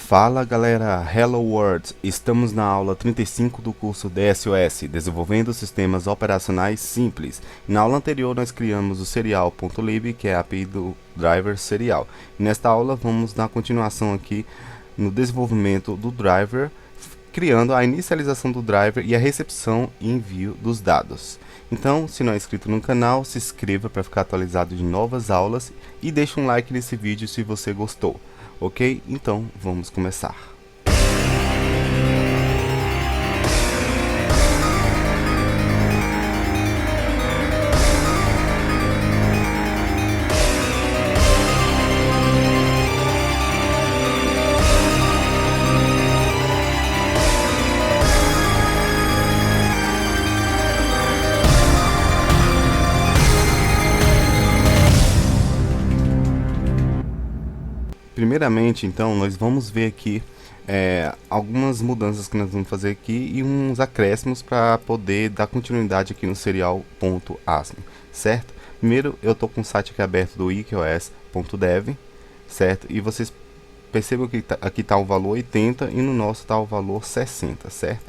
Fala galera, Hello World! Estamos na aula 35 do curso DSOS, Desenvolvendo Sistemas Operacionais Simples. Na aula anterior nós criamos o serial.lib, que é a API do driver serial. E nesta aula vamos dar continuação aqui no desenvolvimento do driver, criando a inicialização do driver e a recepção e envio dos dados. Então, se não é inscrito no canal, se inscreva para ficar atualizado de novas aulas e deixe um like nesse vídeo se você gostou. Ok? Então, vamos começar. Primeiramente, então, nós vamos ver aqui algumas mudanças que nós vamos fazer aqui e uns acréscimos para poder dar continuidade aqui no serial.asm, certo? Primeiro, eu estou com o site aqui aberto do wikos.dev, certo? E vocês percebam que aqui está o valor 80 e no nosso está o valor 60, certo?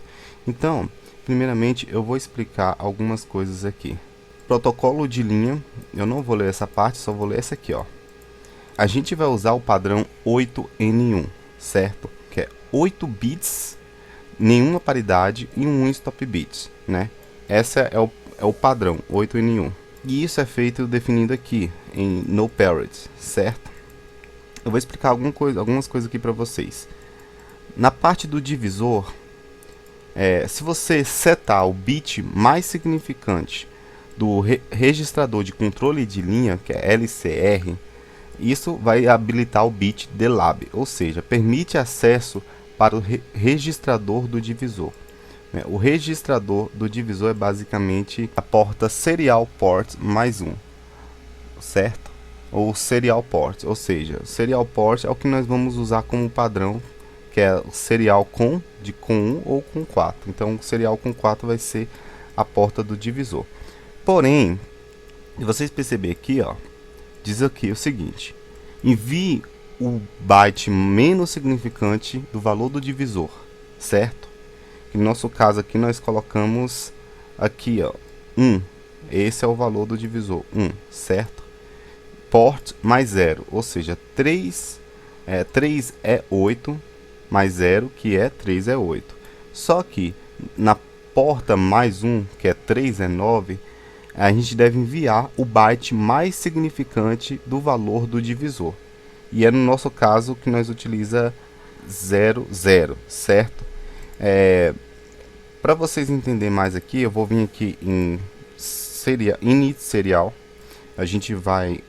Então, primeiramente, eu vou explicar algumas coisas aqui. Protocolo de linha, eu não vou ler essa parte, só vou ler essa aqui, ó. A gente vai usar o padrão 8N1, certo? Que é 8 bits, nenhuma paridade e um stop bit, né? Essa é o padrão 8N1. E isso é feito definido aqui em no parity, certo? Eu vou explicar algumas coisas aqui para vocês. Na parte do divisor, se você setar o bit mais significante do registrador de controle de linha, que é LCR, isso vai habilitar o bit delab, ou seja, permite acesso para o registrador do divisor. O registrador do divisor é basicamente a porta serial port mais 1, certo? Ou serial port, ou seja, serial port é o que nós vamos usar como padrão, que é o serial com 1 ou com 4. Então, o serial com 4 vai ser a porta do divisor. Porém, se vocês perceberem aqui, ó, diz aqui o seguinte: envie o byte menos significante do valor do divisor, certo? No nosso caso aqui nós colocamos aqui, ó, 1. Esse é o valor do divisor, 1, certo? Port mais 0, ou seja, 3 é 8, mais 0, que é 3 é 8. Só que na porta mais 1, que é 3 é 9, a gente deve enviar o byte mais significante do valor do divisor. E é no nosso caso que nós utiliza 00, certo? Para vocês entenderem mais aqui, eu vou vir aqui em init serial. A gente vai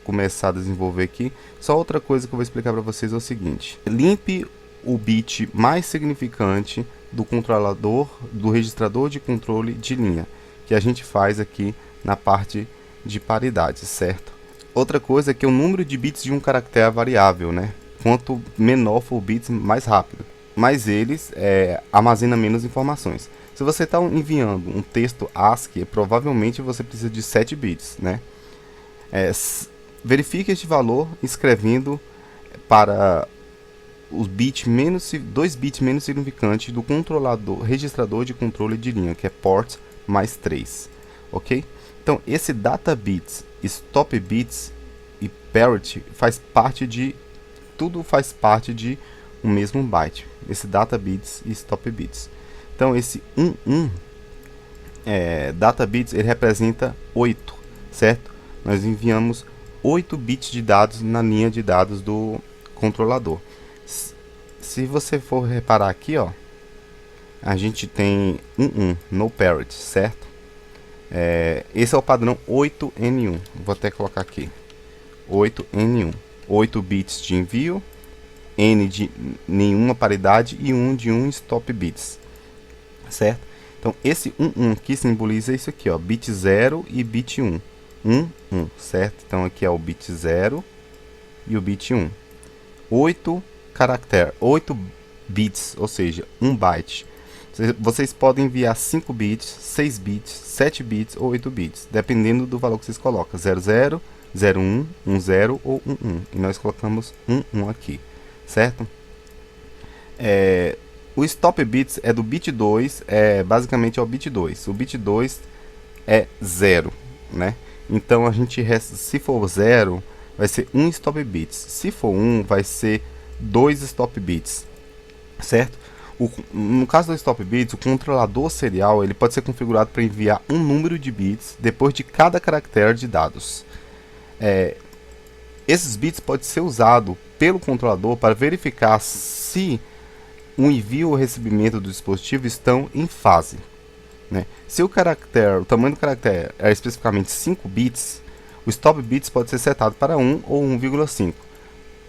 começar a desenvolver aqui. Só outra coisa que eu vou explicar para vocês é o seguinte: limpe o bit mais significante do controlador, do registrador de controle de linha, que a gente faz aqui na parte de paridade, certo? Outra coisa é que o número de bits de um caractere é variável, né? Quanto menor for o bits, mais rápido. Mas eles armazenam menos informações. Se você está enviando um texto ASCII, provavelmente você precisa de 7 bits, né? Verifique este valor escrevendo para os bits menos, 2 bits menos significantes do controlador, registrador de controle de linha, que é port mais 3, ok? Então, esse data bits, stop bits e parity faz parte de um mesmo byte. Esse data bits e stop bits. Então, esse 11 data bits, ele representa 8, certo? Nós enviamos 8 bits de dados na linha de dados do controlador. Se você for reparar aqui, ó, a gente tem 11 no parity, certo? Esse é o padrão 8N1. Vou até colocar aqui 8N1. 8 bits de envio, N de nenhuma paridade e 1 de stop bits, certo? Então esse 11 aqui simboliza isso aqui, ó, bit 0 e bit 1. 1, certo? Então aqui é o bit 0 e o bit 1. 8 caracteres, 8 bits, ou seja, 1 byte. Vocês podem enviar 5 bits, 6 bits, 7 bits ou 8 bits, dependendo do valor que vocês colocam. 00, 01, 10 ou 11. E nós colocamos 11 aqui, certo? O stop bits é do bit 2, basicamente é o bit 2. O bit 2 é 0, né? Então a gente, se for 0, vai ser 1 stop bits. Se for 1, vai ser 2 stop bits, certo? No caso do stop bits, o controlador serial ele pode ser configurado para enviar um número de bits depois de cada caractere de dados. Esses bits podem ser usados pelo controlador para verificar se o envio ou recebimento do dispositivo estão em fase, né? Se o tamanho do caractere é especificamente 5 bits, o stop bits pode ser setado para 1 ou 1,5.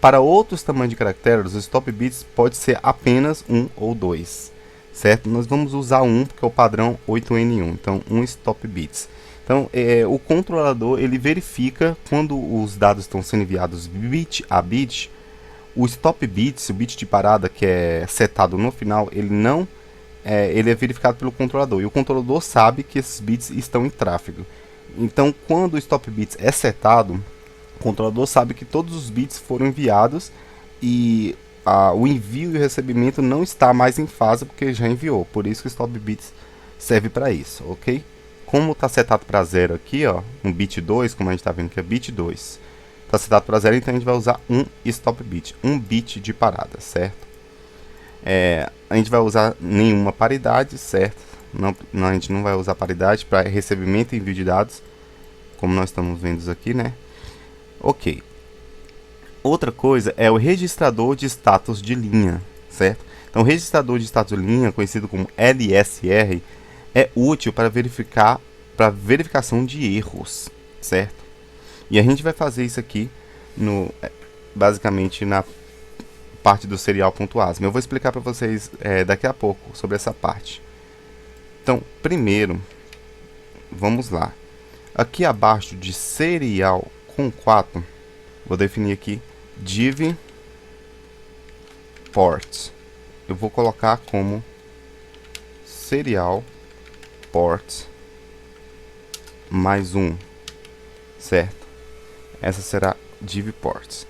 Para outros tamanhos de caracteres, o stop bits pode ser apenas 1 ou 2, certo? Nós vamos usar 1 porque é o padrão 8N1, então 1 stop bits. Então, o controlador ele verifica quando os dados estão sendo enviados bit a bit. O stop bits, o bit de parada que é setado no final, ele é verificado pelo controlador. E o controlador sabe que esses bits estão em tráfego. Então, quando o stop bits é setado, o controlador sabe que todos os bits foram enviados e o envio e o recebimento não está mais em fase porque já enviou. Por isso que o stop bits serve para isso, ok? Como está setado para 0 aqui, ó, um bit 2, como a gente está vendo que é bit 2. Está setado para 0, então a gente vai usar um stop bit, um bit de parada, certo? A gente vai usar nenhuma paridade, certo? A gente não vai usar paridade para recebimento e envio de dados, como nós estamos vendo aqui, né? Ok. Outra coisa é o registrador de status de linha, certo? Então, o registrador de status de linha, conhecido como LSR, é útil para verificação de erros, certo? E a gente vai fazer isso aqui basicamente na parte do serial.asm. Eu vou explicar para vocês daqui a pouco sobre essa parte. Então, primeiro, vamos lá. Aqui abaixo de serial com 4, vou definir aqui div port. Eu vou colocar como serial port mais 1, certo? Essa será div port,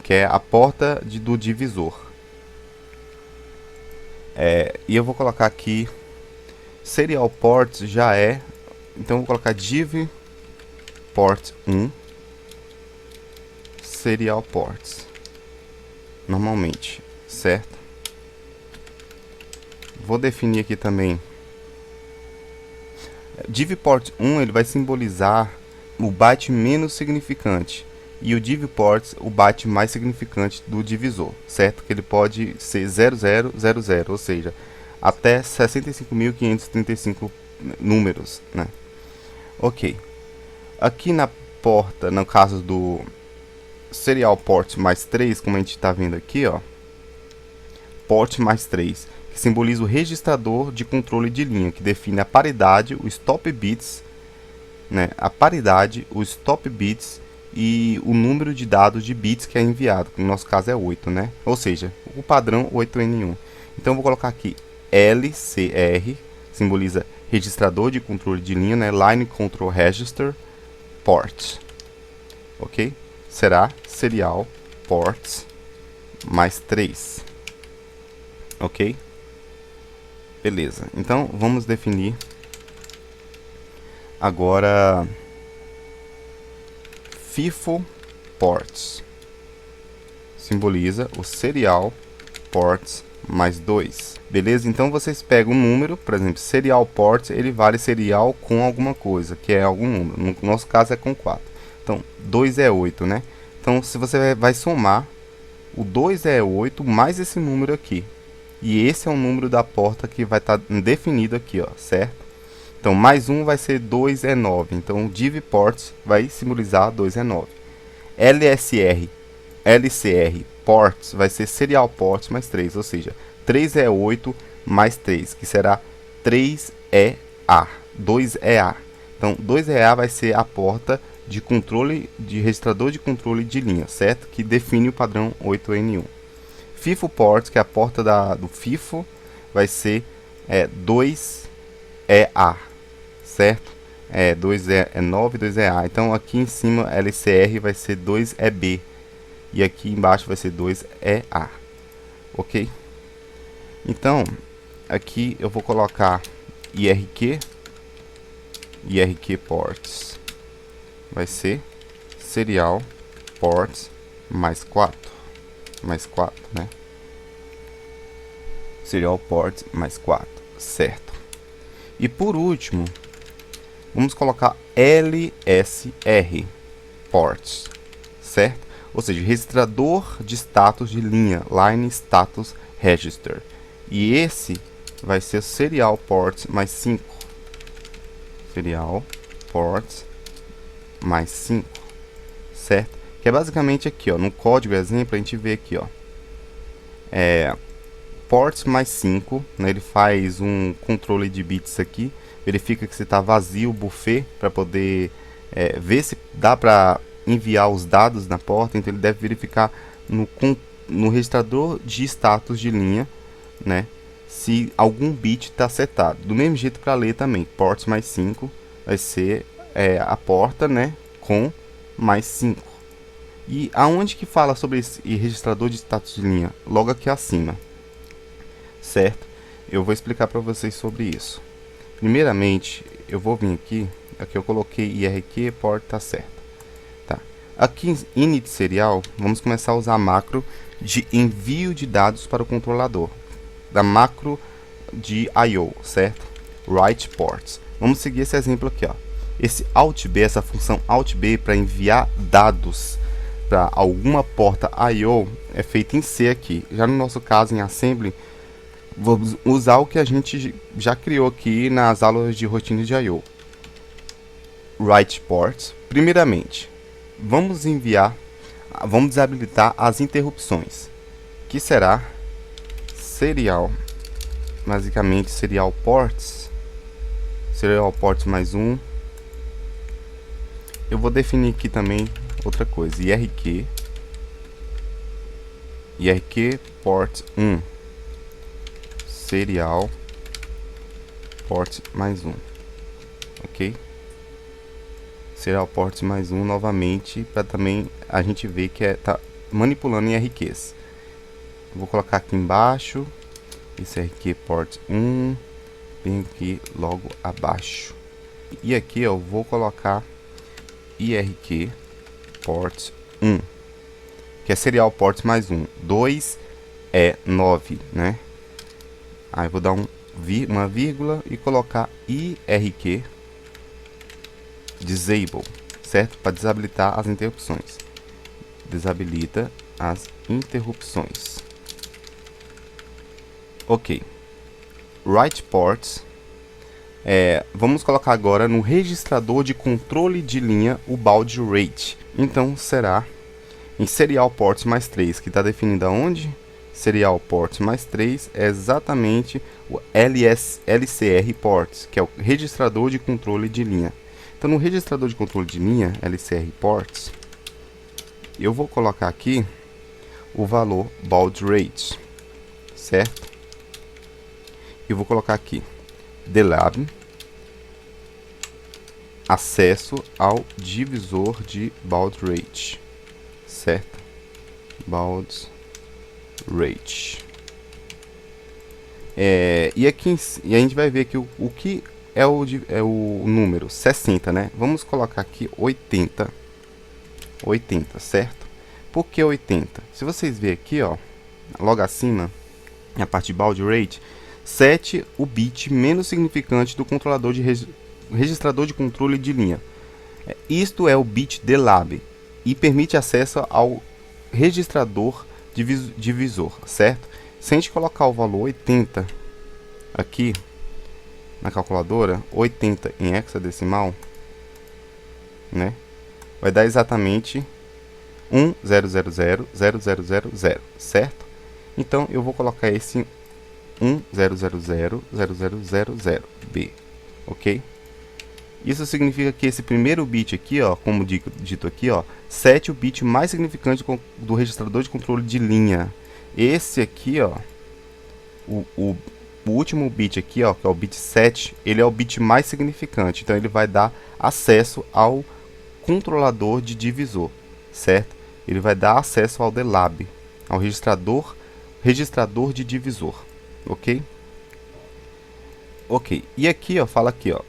que é a porta do divisor. E eu vou colocar aqui serial port já é, então eu vou colocar div port 1 serial ports normalmente, certo? Vou definir aqui também div port 1, ele vai simbolizar o byte menos significante e o div port o byte mais significante do divisor, certo? Que ele pode ser 0000, ou seja, até 65.535 números, né? Ok. Aqui na porta, no caso do serial port mais 3, como a gente está vendo aqui, ó, port mais 3, que simboliza o registrador de controle de linha, que define a paridade, o stop bits, né, a paridade, o stop bits e o número de dados de bits que é enviado, que no nosso caso é 8, né? Ou seja, o padrão 8N1. Então eu vou colocar aqui LCR, simboliza registrador de controle de linha, né? Line Control Register Port. Ok? Será serial ports mais 3. Ok? Beleza. Então vamos definir agora FIFO ports. Simboliza o serial ports mais 2. Beleza? Então vocês pegam um número, por exemplo, serial port, ele vale serial com alguma coisa, que é algum número. No nosso caso é com 4. Então, 2 é 8, né? Então, se você vai somar, o 2 é 8 mais esse número aqui. E esse é o número da porta que vai estar definido aqui, ó, certo? Então, mais 1 vai ser 2 é 9. Então, o div ports vai simbolizar 2 é 9. LCR ports vai ser serial ports mais 3, ou seja, 3 é 8 mais 3, que será 3EA, 2EA. Então, 2EA vai ser a porta de controle, de registrador de controle de linha, certo? Que define o padrão 8N1. FIFO port, que é a porta do FIFO, vai ser 2EA, certo? 2 é 9, 2 é A. Então, aqui em cima, LCR vai ser 2EB. E aqui embaixo vai ser 2EA. ok? Então, aqui eu vou colocar IRQ ports, vai ser serial ports mais 4, né? Serial ports mais 4, certo? E por último, vamos colocar LSR ports, certo? Ou seja, registrador de status de linha, Line Status Register. E esse vai ser serial ports mais 5. Serial ports mais 5, certo? Que é basicamente aqui, ó, no código exemplo, a gente vê aqui, ó, ports mais 5, né, ele faz um controle de bits aqui, verifica que se está vazio o buffet para poder ver se dá para enviar os dados na porta. Então ele deve verificar no registrador de status de linha, né, se algum bit está setado. Do mesmo jeito para ler também, ports mais 5 vai ser a porta, né, com mais 5. E aonde que fala sobre esse registrador de status de linha? Logo aqui acima, certo? Eu vou explicar para vocês sobre isso. Primeiramente, eu vou vir aqui eu coloquei IRQ, port, tá certo. Tá. Aqui em init serial, vamos começar a usar a macro de envio de dados para o controlador, da macro de I/O, certo? Write ports. Vamos seguir esse exemplo aqui, ó. Esse alt-b, essa função alt-b para enviar dados para alguma porta I/O é feita em C aqui. Já no nosso caso em assembly, vamos usar o que a gente já criou aqui nas aulas de rotina de I/O. Write ports. Primeiramente, vamos desabilitar as interrupções, que será serial, basicamente serial ports mais 1. Eu vou definir aqui também outra coisa, IRQ port 1, serial port mais 1, ok? Serial port mais 1 novamente, para também a gente ver que tá manipulando em IRQs. Vou colocar aqui embaixo esse IRQ port 1, bem aqui logo abaixo. E aqui eu vou colocar IRQ port 1, que é serial port mais 1. 2 é 9, né? Aí vou dar uma vírgula e colocar IRQ disable, certo? Para desabilitar as interrupções. Desabilita as interrupções. Ok. Write ports. Vamos colocar agora no registrador de controle de linha o baud rate. Então será em serial ports mais 3, que está definido aonde? Serial ports mais 3 é exatamente o LCR ports, que é o registrador de controle de linha. Então no registrador de controle de linha, LCR ports, eu vou colocar aqui o valor baud rate, certo? E vou colocar aqui delab acesso ao divisor de baud rate, certo? Baud rate. E aqui e a gente vai ver aqui o que é o número 60, né? Vamos colocar aqui 80, certo? Por que 80? Se vocês verem aqui, ó, logo acima, na parte de baud rate, 7 o bit menos significante do controlador de registrador de controle de linha. Isto é o bit delab e permite acesso ao registrador divisor, certo? Se a gente colocar o valor 80 aqui na calculadora, 80 em hexadecimal, né, vai dar exatamente 1.000.0000, certo? Então eu vou colocar esse 1.000.0000B, ok? Isso significa que esse primeiro bit aqui, ó, como dito aqui, ó, 7 o bit mais significante do registrador de controle de linha. Esse aqui, ó, o último bit aqui, ó, que é o bit 7, ele é o bit mais significante. Então ele vai dar acesso ao controlador de divisor, certo? Ele vai dar acesso ao delab, ao registrador registrador de divisor, ok? Ok, e aqui ó, fala aqui ó,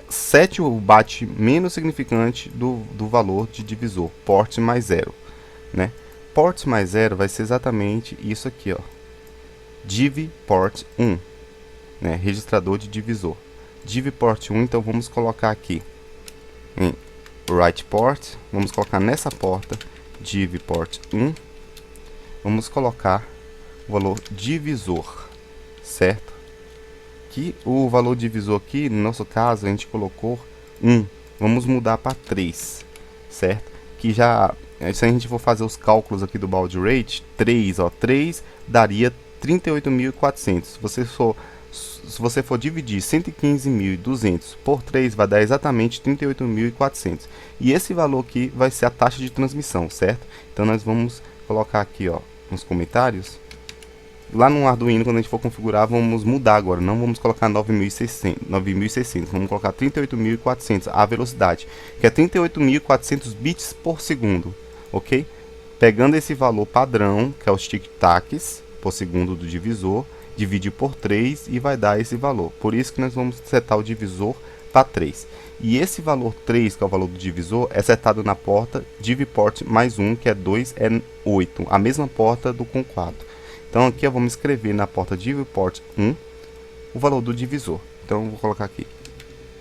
sete o byte menos significante do valor de divisor, port mais 0, né? Port mais 0 vai ser exatamente isso aqui ó, div port 1, né? Registrador de divisor. Div port 1, então vamos colocar aqui em write port, vamos colocar nessa porta div port 1, vamos colocar o valor divisor, certo? Que o valor divisor aqui, no nosso caso, a gente colocou 1, vamos mudar para 3, certo? Que já, se a gente for fazer os cálculos aqui do baud rate, 3 daria 38.400. Se você for dividir 115.200 por 3, vai dar exatamente 38.400. E esse valor aqui vai ser a taxa de transmissão, certo? Então nós vamos colocar aqui ó, nos comentários. Lá no Arduino, quando a gente for configurar, vamos mudar agora. Não vamos colocar 9.600, vamos colocar 38.400, a velocidade, que é 38.400 bits por segundo, ok? Pegando esse valor padrão, que é os tic-tacs por segundo do divisor, dividir por 3 e vai dar esse valor. Por isso que nós vamos setar o divisor para 3. E esse valor 3, que é o valor do divisor, é setado na porta divport mais 1, que é 2, é 8, a mesma porta do com 4. Então aqui vamos escrever na porta divport 1 o valor do divisor. Então eu vou colocar aqui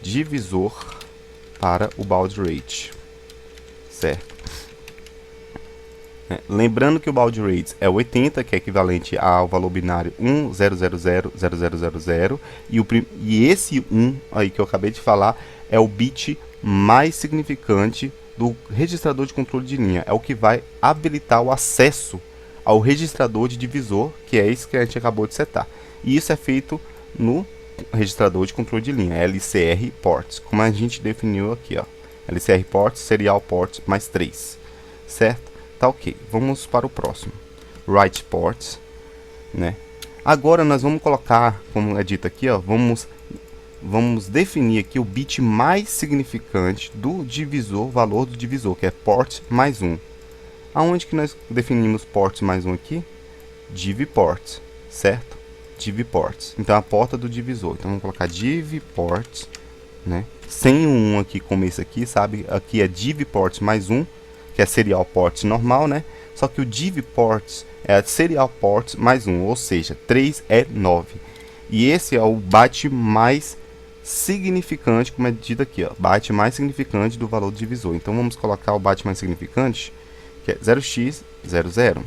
divisor para o baud rate, certo? Lembrando que o baud rate é 80, que é equivalente ao valor binário 10000000, e esse 1 aí que eu acabei de falar é o bit mais significante do registrador de controle de linha, é o que vai habilitar o acesso ao registrador de divisor, que é esse que a gente acabou de setar. E isso é feito no registrador de controle de linha, LCR ports, como a gente definiu aqui, ó. LCR ports, serial port mais 3, certo? Tá ok. Vamos para o próximo. Write ports, né? Agora nós vamos colocar, como é dito aqui, ó, vamos definir aqui o bit mais significante do divisor, valor do divisor, que é port mais 1. Aonde que nós definimos port mais 1 aqui? Divport, certo? Divport. Então a porta do divisor. Então vamos colocar divport, né? Sem o 1 aqui como esse aqui, sabe? Aqui é divport mais 1, que é serial port normal, né? Só que o divport é serial port mais 1, ou seja, 3 é 9. E esse é o byte mais significante, como é dito aqui, ó, byte mais significante do valor do divisor. Então vamos colocar o byte mais significante, que é 0x00,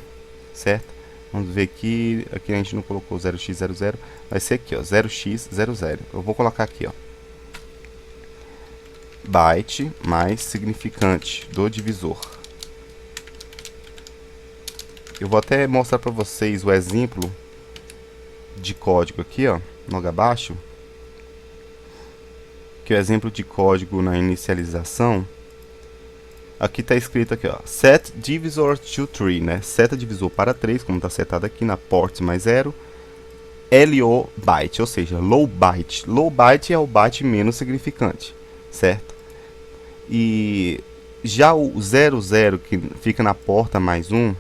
certo? Vamos ver aqui a gente não colocou 0x00, vai ser aqui, ó, 0x00. Eu vou colocar aqui, ó, byte mais significante do divisor. Eu vou até mostrar para vocês o exemplo de código aqui, ó, logo abaixo, que é o exemplo de código na inicialização. Aqui está escrito aqui, ó, set divisor to 3, né? Seta divisor para 3, como está setado aqui na port mais 0, LO byte, ou seja, low byte. Low byte é o byte menos significante, certo? E já o 00 que fica na porta mais 1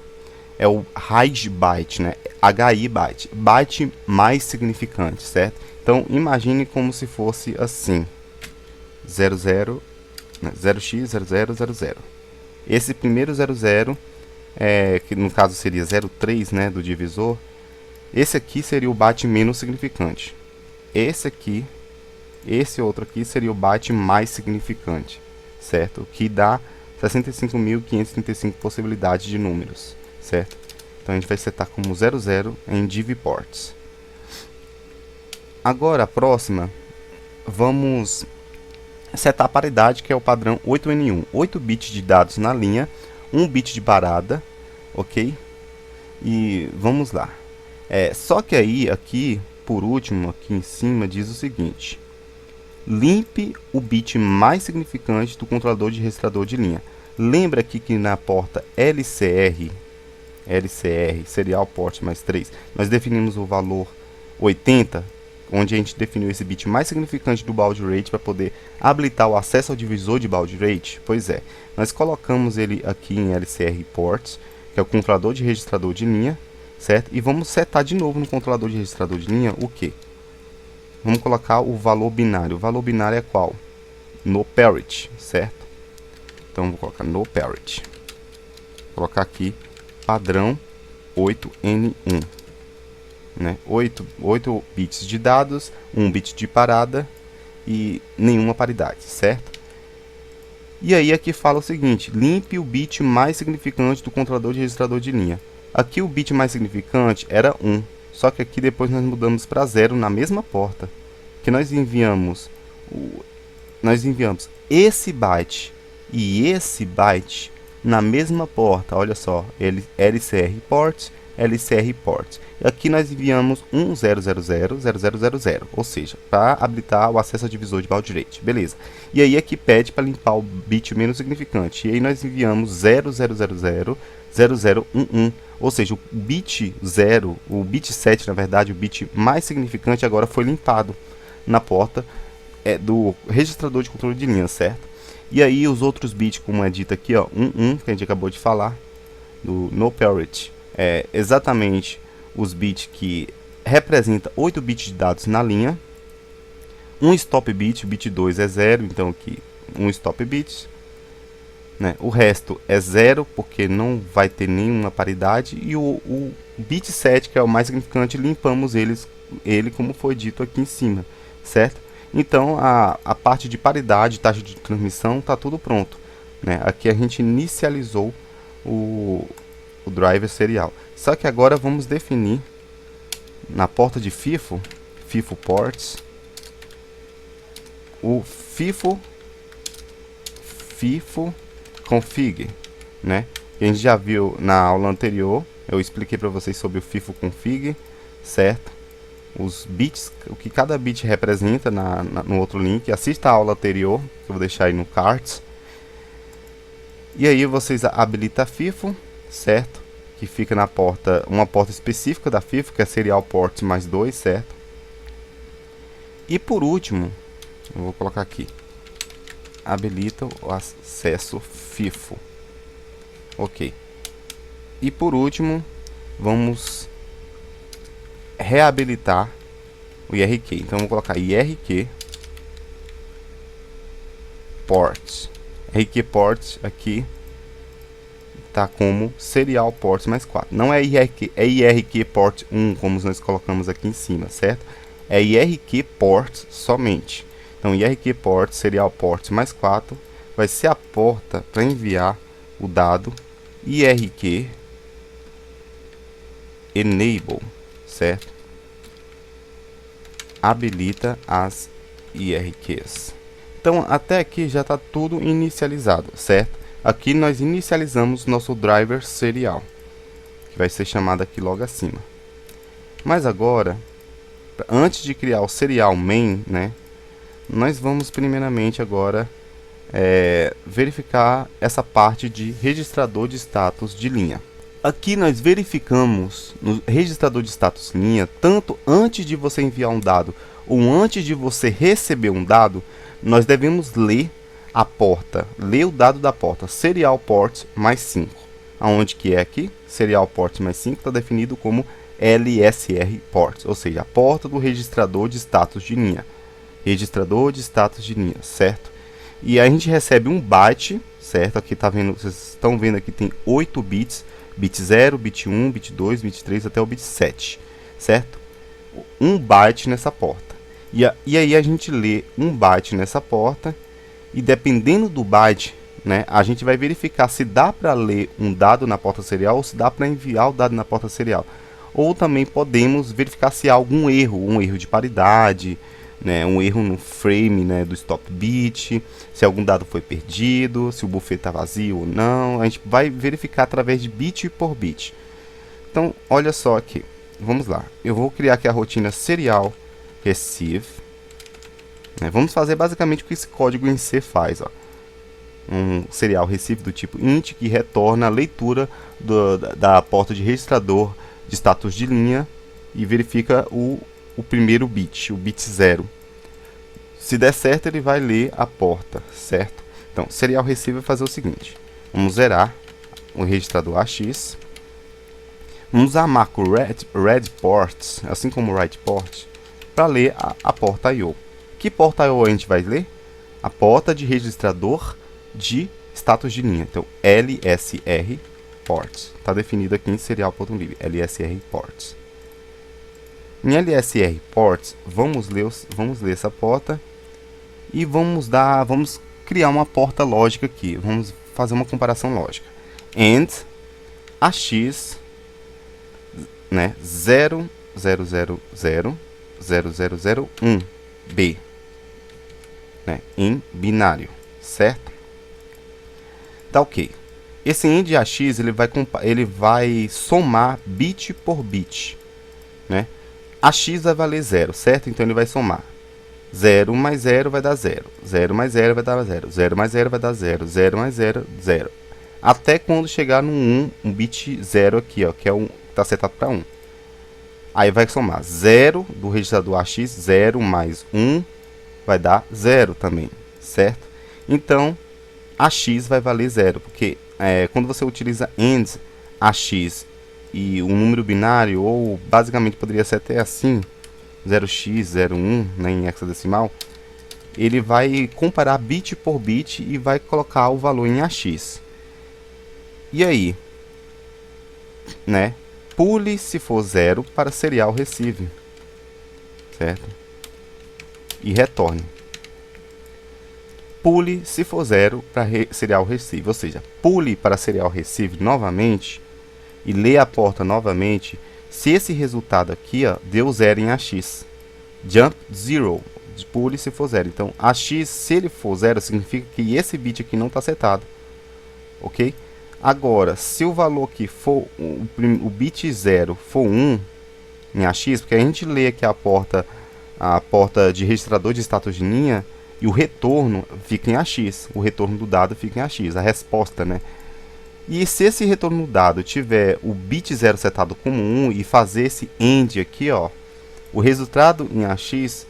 é o high byte, né? HI byte, byte mais significante, certo? Então imagine como se fosse assim, 00, 0x0000. Esse primeiro 00, que no caso seria 03, né, do divisor, esse aqui seria o byte menos significante. Esse outro aqui seria o byte mais significante, certo? O que dá 65.535 possibilidades de números, certo? Então a gente vai setar como 00 em divports. Agora a próxima, vamos setar a paridade, que é o padrão 8N1, 8 bits de dados na linha, 1 bit de parada, ok? E vamos lá. Só que aí, aqui, por último, aqui em cima, diz o seguinte: limpe o bit mais significante do controlador de registrador de linha. Lembra aqui que na porta LCR, serial port mais 3, nós definimos o valor 80, onde a gente definiu esse bit mais significante do baud rate para poder habilitar o acesso ao divisor de baud rate? Pois é, nós colocamos ele aqui em LCR ports, que é o controlador de registrador de linha, certo? E vamos setar de novo no controlador de registrador de linha o que? Vamos colocar o valor binário. O valor binário é qual? No parity, certo? Então vou colocar no parity. Vou colocar aqui padrão 8N1, né? 8 bits de dados, 1 bit de parada e nenhuma paridade, certo? E aí aqui fala o seguinte: limpe o bit mais significante do controlador de registrador de linha. Aqui o bit mais significante era 1, só que aqui depois nós mudamos para 0 na mesma porta, que nós enviamos esse byte e esse byte na mesma porta. Olha só, LCR port, LCR port. E aqui nós enviamos 10000000, ou seja, para habilitar o acesso ao divisor de baud rate. Beleza. E aí aqui pede para limpar o bit menos significante. E aí nós enviamos 00000011, ou seja, o bit 0, o bit 7, na verdade, o bit mais significante agora foi limpado na porta do registrador de controle de linha, certo? E aí os outros bits, como é dito aqui, ó, 11, que a gente acabou de falar, do no parity, é exatamente os bits que representa 8 bits de dados na linha. Um stop bit, o bit 2 é 0, então aqui um stop bit, né? O resto é 0, porque não vai ter nenhuma paridade. E o bit 7, que é o mais significante, limpamos ele como foi dito aqui em cima, certo? Então a parte de paridade, taxa de transmissão, está tudo pronto, né? Aqui a gente inicializou o driver serial. Só que agora vamos definir na porta de FIFO ports, o FIFO config, né? Que a gente já viu na aula anterior, eu expliquei para vocês sobre o FIFO config, certo? Os bits, o que cada bit representa no outro link. Assista a aula anterior, que eu vou deixar aí no cards. E aí vocês habilitam a FIFO, certo? Que fica na porta, uma porta específica da FIFO, que é serial port mais 2, certo? E por último, eu vou colocar aqui, habilita o acesso FIFO. Ok. E por último, vamos reabilitar o IRQ. Então vou colocar IRQ port. IRQ port aqui tá como serial port mais 4. Não é IRQ, é IRQ port 1, como nós colocamos aqui em cima, certo? É IRQ port somente. Então IRQ port serial port mais 4 vai ser a porta para enviar o dado IRQ enable, certo? Habilita as IRQs. Então até aqui já está tudo inicializado, certo? Aqui nós inicializamos nosso driver serial, que vai ser chamado aqui logo acima. Mas agora, antes de criar o serial main, né, nós vamos primeiramente agora verificar essa parte de registrador de status de linha. Aqui nós verificamos no registrador de status linha, tanto antes de você enviar um dado ou antes de você receber um dado, nós devemos ler a porta, ler o dado da porta serial port mais 5. Aonde que é aqui? Serial port mais 5 está definido como LSR port, ou seja, a porta do registrador de status de linha. Registrador de status de linha, certo? E a gente recebe um byte, certo? Aqui tá vendo, vocês estão vendo aqui tem 8 bits, bit 0, bit 1, bit 2, bit 3 até o bit 7, certo? Um byte nessa porta. E aí a gente lê um byte nessa porta e dependendo do byte, né, a gente vai verificar se dá para ler um dado na porta serial ou se dá para enviar o dado na porta serial. Ou também podemos verificar se há algum erro, um erro de paridade, né, um erro no frame, né, do stop bit, se algum dado foi perdido, se o buffer está vazio ou não. A gente vai verificar através de bit por bit. Então, olha só aqui. Vamos lá. Eu vou criar aqui a rotina serial receive. Né, vamos fazer basicamente o que esse código em C faz. Ó. Um serial receive do tipo int que retorna a leitura da porta de registrador de status de linha e verifica o primeiro bit, o bit 0. Se der certo, ele vai ler a porta, certo? Então, serial receive vai fazer o seguinte. Vamos zerar o registrador AX. Vamos usar a marca read ports, assim como write port, para ler a porta I/O. Que porta I/O a gente vai ler? A porta de registrador de status de linha. Então, LSR ports. Está definido aqui em serial.lib, LSR ports. Em LSR ports, vamos ler essa porta e vamos criar uma porta lógica aqui. Vamos fazer uma comparação lógica. And AX, né, 00000001B, né, em binário, certo? Tá ok. Esse AND AX ele vai somar bit por bit, né? AX vai valer 0, certo? Então ele vai somar 0 mais 0 vai dar 0, 0 mais 0 vai dar 0, 0 mais 0 vai dar 0, 0 mais 0, 0. Até quando chegar no 1, um bit 0 aqui, ó, que é está setado para 1. Aí vai somar 0 do registrador AX, 0 mais 1 vai dar 0 também, certo? Então, AX vai valer 0, porque quando você utiliza AND AX e um número binário, ou basicamente poderia ser até assim, 0x, 01, né, em hexadecimal, ele vai comparar bit por bit e vai colocar o valor em AX. E aí, né, pule se for 0 para serial receive, certo? E retorne. Pule se for 0 para serial receive, ou seja, pule para serial receive novamente e lê a porta novamente se esse resultado aqui, ó, deu 0 em AX. Jump 0, pule se for 0. Então, AX, se ele for 0, significa que esse bit aqui não está setado, ok? Agora, se o valor aqui for, o bit 0 for 1 em AX, porque a gente lê aqui a porta de registrador de status de linha, e o retorno fica em AX, o retorno do dado fica em AX, a resposta, né? E se esse retorno dado tiver o bit 0 setado como 1 e fazer esse AND aqui, ó, o resultado em AX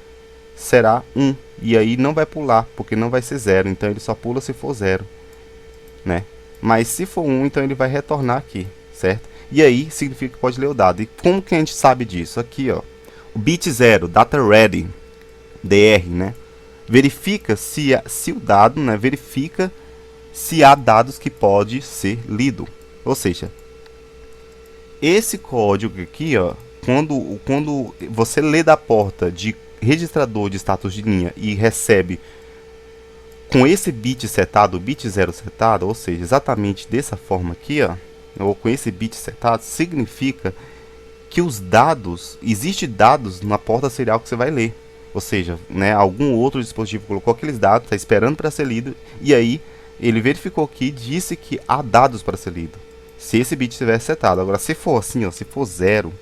será 1. E aí não vai pular, porque não vai ser 0. Então ele só pula se for 0, né? Mas se for 1, então ele vai retornar aqui, certo? E aí significa que pode ler o dado. E como que a gente sabe disso? Aqui, ó, o bit 0, data ready, DR, né? Verifica se o dado, né, verifica se há dados que pode ser lido. Ou seja, esse código aqui, ó, quando você lê da porta de registrador de status de linha e recebe com esse bit setado, o bit 0 setado, ou seja, exatamente dessa forma aqui, ó, ou com esse bit setado, significa que os dados, existe dados na porta serial que você vai ler. Ou seja, né, algum outro dispositivo colocou aqueles dados, está esperando para ser lido, e aí ele verificou aqui e disse que há dados para ser lido, se esse bit estiver setado. Agora, se for assim, ó, se for 0,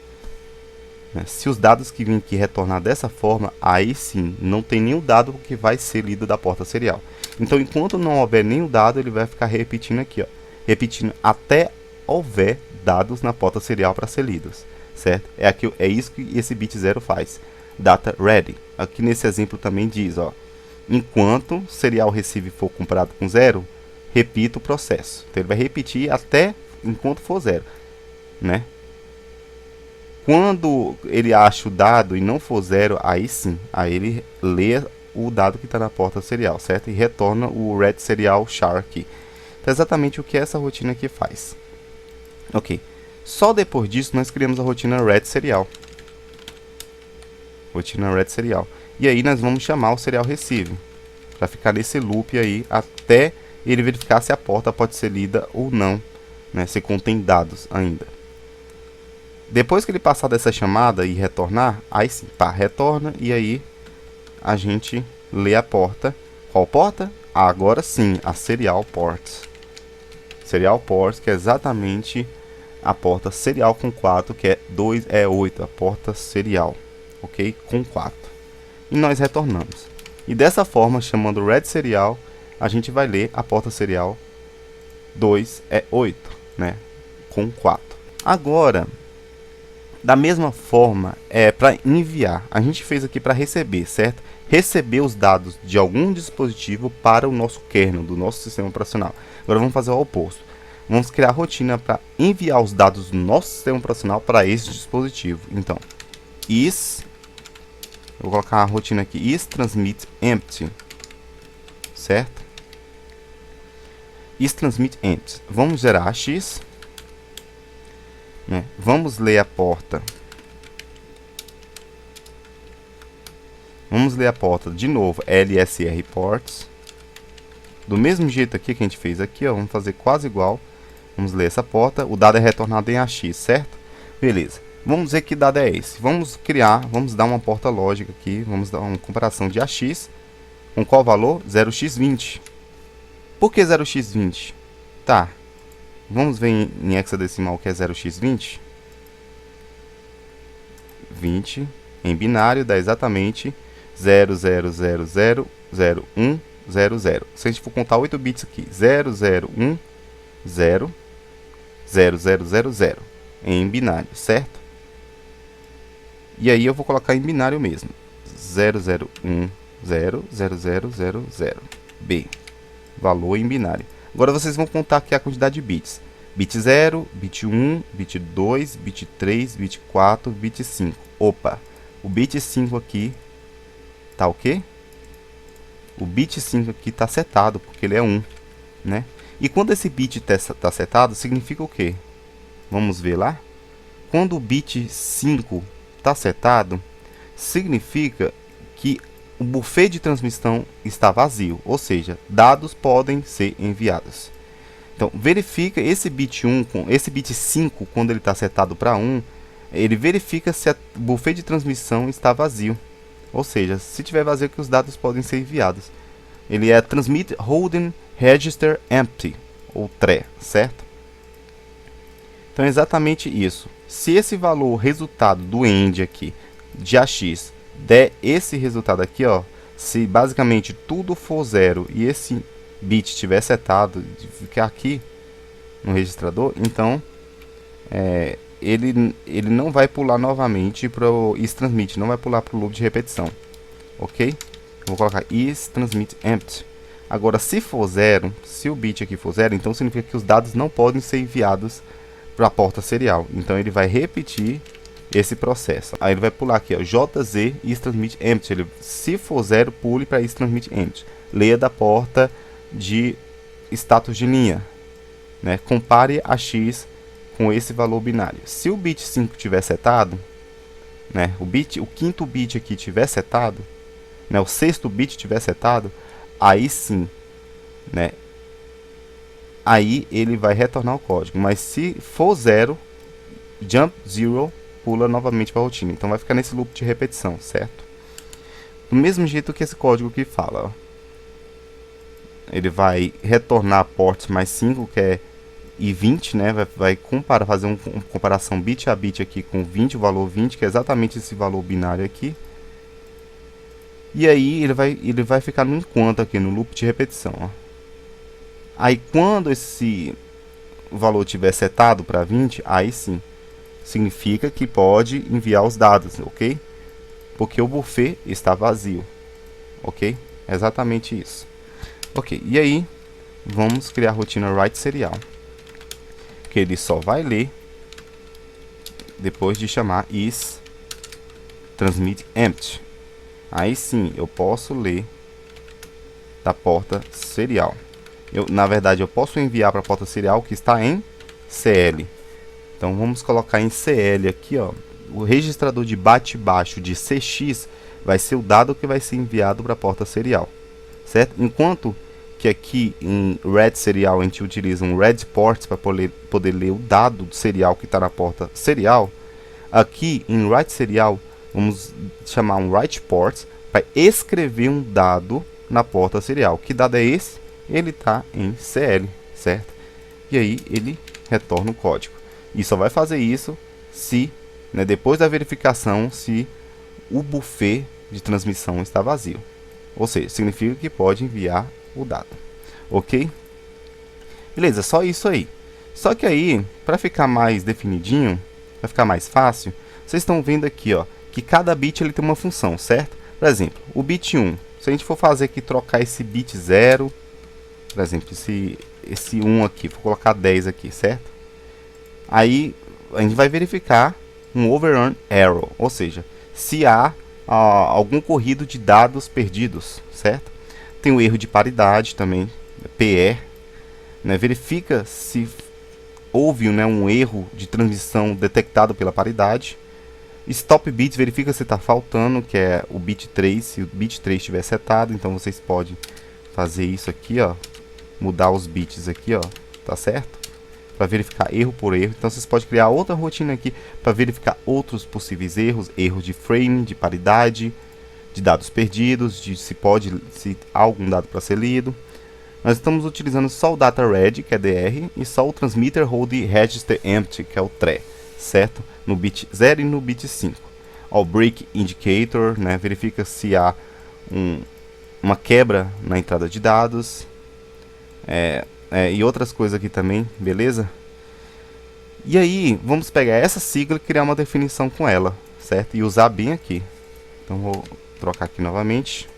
né, se os dados que vêm aqui retornar dessa forma, aí sim, não tem nenhum dado que vai ser lido da porta serial. Então, enquanto não houver nenhum dado, ele vai ficar repetindo aqui, ó, repetindo até houver dados na porta serial para ser lidos, certo? É isso que esse bit 0 faz. Data ready. Aqui nesse exemplo também diz, ó, enquanto serial receive for comparado com 0, repita o processo. Então ele vai repetir até enquanto for 0, né? Quando ele acha o dado e não for 0, aí sim, aí ele lê o dado que está na porta serial, certo? E retorna o read serial char aqui. Então é exatamente o que essa rotina aqui faz. Ok. Só depois disso nós criamos a rotina read serial. Rotina read serial. E aí nós vamos chamar o serial receive, para ficar nesse loop aí até ele verificar se a porta pode ser lida ou não, né, se contém dados ainda. Depois que ele passar dessa chamada e retornar, aí sim, pá, retorna e aí a gente lê a porta. Qual porta? Agora sim, a serial port. Serial port, que é exatamente a porta serial com 4, que é 8, a porta serial, ok? Com 4. E nós retornamos. E dessa forma, chamando read serial, a gente vai ler a porta serial 2 é 8, né? Com 4. Agora, da mesma forma, para enviar. A gente fez aqui para receber, certo? Receber os dados de algum dispositivo para o nosso kernel, do nosso sistema operacional. Agora vamos fazer o oposto. vamos criar a rotina para enviar os dados do nosso sistema operacional para esse dispositivo. Então, eu vou colocar a rotina aqui, is transmit empty, certo? Is transmit empty. Vamos gerar x, né? Vamos ler a porta. Vamos ler a porta de novo, LSR ports. Do mesmo jeito aqui que a gente fez aqui, ó, vamos fazer quase igual. Vamos ler essa porta, o dado é retornado em AX, certo? Beleza. Vamos ver que dado é esse. Vamos dar uma porta lógica aqui, vamos dar uma comparação de AX. Com qual valor? 0x20. Por que 0x20? Tá. Vamos ver em hexadecimal o que é 0x20. 20 em binário dá exatamente 00000100. Se a gente for contar 8 bits aqui, 00100000 em binário, certo? E aí eu vou colocar em binário mesmo, 00100000 B, valor em binário. Agora vocês vão contar aqui a quantidade de bits. Bit 0, bit 1, bit 2, bit 3, bit 4, bit 5. Opa, o bit 5 aqui tá o quê? O bit 5 aqui está setado, porque ele é 1, né? E quando esse bit está setado, significa o quê? Vamos ver lá. Quando o bit 5 está setado, significa que o buffet de transmissão está vazio, ou seja, dados podem ser enviados. Então, verifica esse bit 1, esse bit 5, quando ele está setado para 1, ele verifica se o buffet de transmissão está vazio. Ou seja, se tiver vazio, que os dados podem ser enviados. Ele é transmit holding register empty, ou TRE, certo? Então é exatamente isso. Se esse valor resultado do end aqui, de AX, der esse resultado aqui, ó, se basicamente tudo for 0 e esse bit estiver setado, de ficar aqui no registrador, então ele não vai pular novamente para o isTransmit, não vai pular para o loop de repetição, ok? Eu vou colocar isTransmit empty. Agora, se for 0, se o bit aqui for 0, então significa que os dados não podem ser enviados para a porta serial. Então ele vai repetir esse processo. Aí ele vai pular aqui, ó, JZ isTransmit empty. Se for 0, pule para isTransmit empty. Leia da porta de status de linha, né? Compare a X com esse valor binário. Se o bit 5 tiver setado, né, o quinto bit aqui tiver setado, né, o sexto bit tiver setado, aí sim, né, aí ele vai retornar o código. Mas se for 0, jump 0, pula novamente para a rotina. Então vai ficar nesse loop de repetição, certo? Do mesmo jeito que esse código aqui fala, ó. Ele vai retornar ports mais 5, que é i20, né? Vai fazer uma comparação bit a bit aqui com 20, o valor 20, que é exatamente esse valor binário aqui. E aí ele vai ficar no enquanto aqui, no loop de repetição, ó. Aí quando esse valor estiver setado para 20, aí sim, significa que pode enviar os dados, ok? Porque o buffet está vazio, ok? É exatamente isso. Ok, e aí vamos criar a rotina write serial, que ele só vai ler depois de chamar is transmit empty. Aí sim eu posso ler da porta serial. Na verdade eu posso enviar para a porta serial que está em CL. Então vamos colocar em CL aqui, ó. O registrador de bate-baixo de CX vai ser o dado que vai ser enviado para a porta serial, certo? Enquanto que aqui em read serial a gente utiliza um read port para poder ler o dado do serial que está na porta serial, aqui em write serial vamos chamar um write port para escrever um dado na porta serial. Que dado é esse? Ele está em CL, certo? E aí ele retorna o código. E só vai fazer isso se, né, depois da verificação, se o buffet de transmissão está vazio. Ou seja, significa que pode enviar o dado, ok? Beleza, só isso aí. Só que aí, para ficar mais definidinho, para ficar mais fácil, vocês estão vendo aqui, ó, que cada bit ele tem uma função, certo? Por exemplo, o bit 1, se a gente for fazer aqui, trocar esse bit 0, por exemplo, se esse 1 aqui, vou colocar 10 aqui, certo? Aí a gente vai verificar um overrun error, ou seja, se há algum corrido de dados perdidos, certo? Tem o erro de paridade também, PE, né? Verifica se houve, né, um erro de transmissão detectado pela paridade. Stop bits, verifica se está faltando, que é o bit 3, se o bit 3 estiver setado, então vocês podem fazer isso aqui, ó, mudar os bits aqui, ó, tá certo? Para verificar erro por erro. Então vocês podem criar outra rotina aqui para verificar outros possíveis erros, erros de frame, de paridade, de dados perdidos, de se há algum dado para ser lido. Nós estamos utilizando só o data read, que é DR, e só o transmitter hold register empty, que é o TRE, certo? No bit 0 e no bit 5. O break indicator, né, verifica se há uma quebra na entrada de dados. E outras coisas aqui também, beleza? E aí, vamos pegar essa sigla e criar uma definição com ela, certo? E usar bem aqui. Então, vou trocar aqui novamente.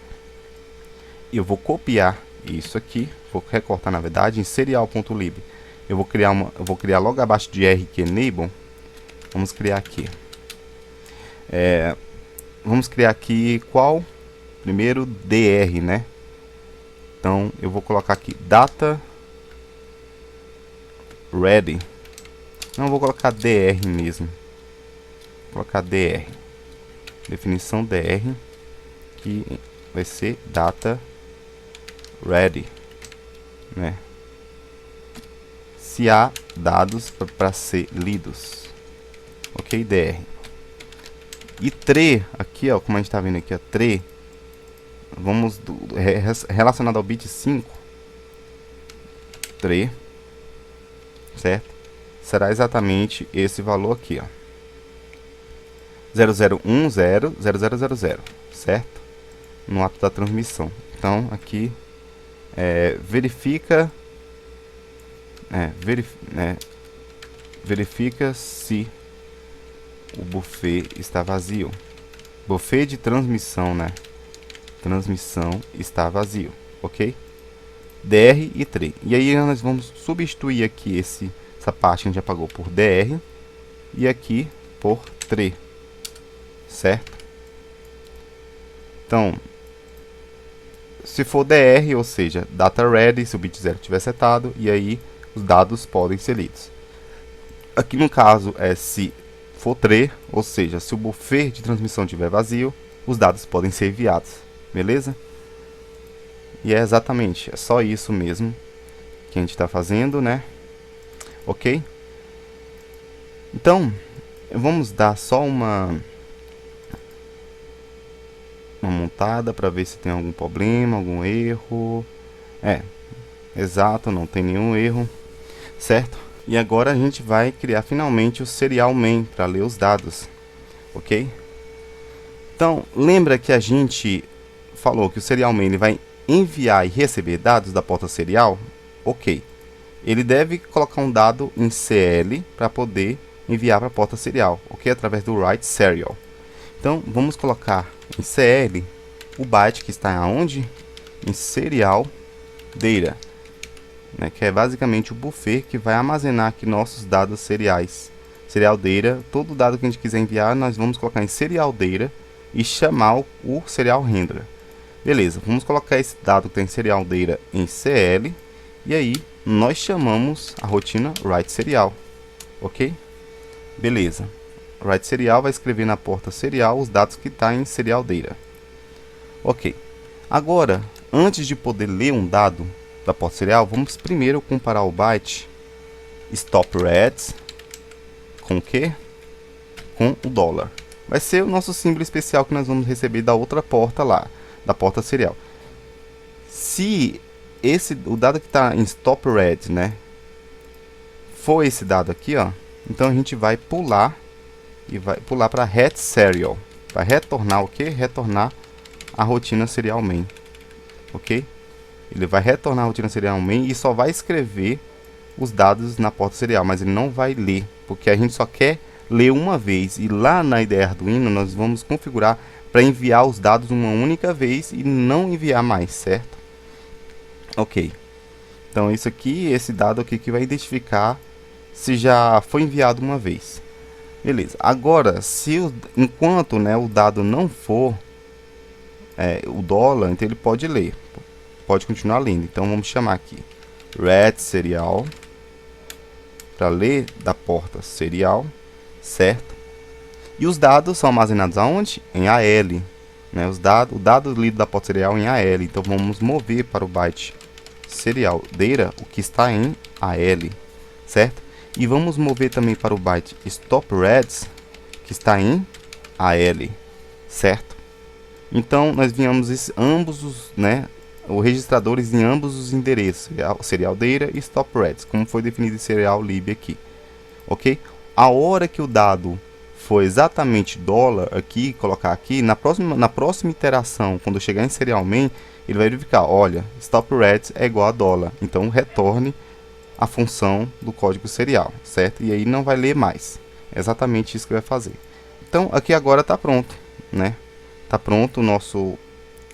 E eu vou copiar isso aqui. Vou recortar, na verdade, em serial.lib. Eu vou criar logo abaixo de rkenable. Vamos criar aqui. Vamos criar aqui qual? Primeiro, dr, né? Então, eu vou colocar aqui data ready. Não, vou colocar dr mesmo. Vou colocar dr. Definição dr, que vai ser data ready, né? Se há dados para ser lidos. Ok, dr. E tre, aqui, ó, como a gente está vendo aqui, ó, tre, vamos relacionado ao bit 5, tre, certo? Será exatamente esse valor aqui, ó, 00100000, certo? No ato da transmissão. Então aqui verifica se o buffet está vazio. Buffet de transmissão, né? Transmissão está vazio, ok? dr e tre. E aí nós vamos substituir aqui essa parte que a gente apagou por dr e aqui por tre, certo? Então, se for dr, ou seja, data ready, se o bit 0 estiver setado, e aí os dados podem ser lidos. Aqui no caso é se for tre, ou seja, se o buffer de transmissão estiver vazio, os dados podem ser enviados, beleza? E é só isso mesmo que a gente está fazendo, né? Ok? Então, vamos dar só uma montada para ver se tem algum problema, algum erro. Exato, não tem nenhum erro, certo? E agora a gente vai criar finalmente o serial main para ler os dados, ok? Então, lembra que a gente falou que o serial main ele vai enviar e receber dados da porta serial? Ok. Ele deve colocar um dado em CL para poder enviar para a porta serial, ok? Através do write serial. Então, vamos colocar em CL o byte que está onde? Em serial data, né? Que é basicamente o buffer que vai armazenar aqui nossos dados seriais. Serial data, todo dado que a gente quiser enviar, nós vamos colocar em serial data e chamar o serial handler. Beleza, vamos colocar esse dado que tem serial data em CL e aí nós chamamos a rotina write serial, ok? Beleza, write serial vai escrever na porta serial os dados que está em serial data, ok? Agora, antes de poder ler um dado da porta serial, vamos primeiro comparar o byte stop read com o que? Com o $. Vai ser o nosso símbolo especial que nós vamos receber da outra porta lá, da porta serial. Se o dado que está em stop read, né, for esse dado aqui, ó, então a gente vai pular e vai pular para read serial, vai retornar o que? Retornar a rotina serial main, ok? Ele vai retornar a rotina serial main e só vai escrever os dados na porta serial, mas ele não vai ler, porque a gente só quer ler uma vez, e lá na IDE Arduino nós vamos configurar para enviar os dados uma única vez e não enviar mais, certo? Ok. Então isso aqui, esse dado aqui que vai identificar se já foi enviado uma vez. Beleza. Agora, enquanto, né, o dado não for o dólar, então ele pode ler, pode continuar lendo. Então vamos chamar aqui read serial para ler da porta serial, certo? E os dados são armazenados aonde? Em AL, né? O dado lido da porta serial em AL. Então vamos mover para o byte serial data o que está em AL, certo? E vamos mover também para o byte stop reads que está em AL, certo? Então nós viemos ambos os, né, os registradores em ambos os endereços, serial data e stop reads, como foi definido em serial lib aqui, ok? A hora que o dado for exatamente dólar aqui, colocar aqui, na próxima iteração, quando chegar em serial main, ele vai verificar, olha, stop reads é igual a dólar, então retorne a função do código serial, certo? E aí não vai ler mais, é exatamente isso que vai fazer. Então aqui agora está pronto, né? Está pronto o nosso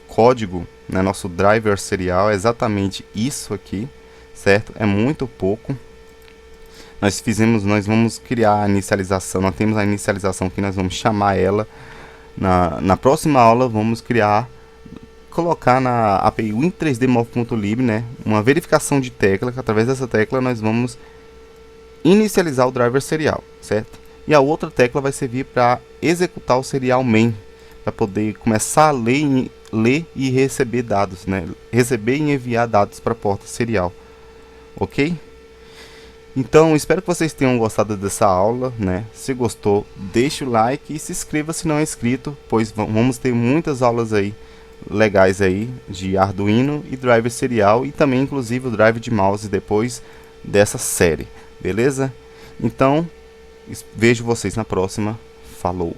código, né? Nosso driver serial é exatamente isso aqui, certo? É muito pouco. Nós vamos criar a inicialização, nós temos a inicialização que nós vamos chamar ela. Na próxima aula vamos colocar na API win3dmov.lib, né, uma verificação de tecla, que através dessa tecla nós vamos inicializar o driver serial, certo? E a outra tecla vai servir para executar o serial main, para poder começar a ler e receber dados, né? Receber e enviar dados para a porta serial, ok? Então, espero que vocês tenham gostado dessa aula, né? Se gostou, deixe o like e se inscreva se não é inscrito, pois vamos ter muitas aulas aí legais aí de Arduino e driver serial e também inclusive o drive de mouse depois dessa série, beleza? Então, vejo vocês na próxima. Falou!